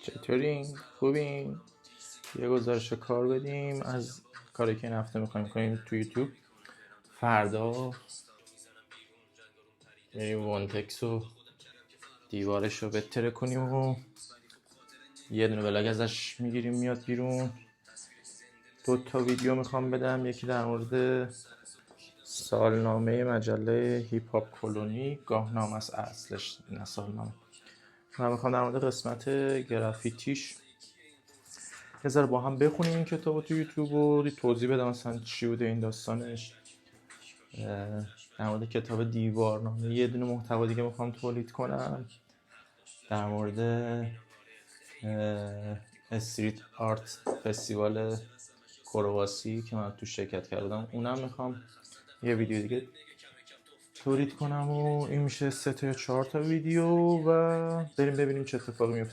چطورین؟ خوبین؟ یه گزارش کار بدیم از کاری که این هفته میخوایم کنیم تو یوتیوب. فردا میریم وانتکس و دیوارش رو بتره کنیم و یه دونه ولاگ ازش میگیریم میاد بیرون. 2 ویدیو میخوام بدم، یکی در مورد سالنامه مجله هیپ هاپ کلونی، گاهنامه است اصلش، نه سالنامه. من میخوام در مورد قسمت گرافیتیش یه ذره با هم بخونیم این کتابو تو یوتیوب و توضیح بدم مثلا چی بوده این داستانش. در مورد کتاب دیوارنامه یه دونه محتوا دیگه میخوام تولید کنم در مورد استریت آرت فستیوال کرواسی که من تو شرکت کردم، اونم میخوام یه ویدیو دیگه تولید کنم و این میشه 3 تا یا 4 تا ویدیو و بریم ببینیم چه اتفاقی میفته.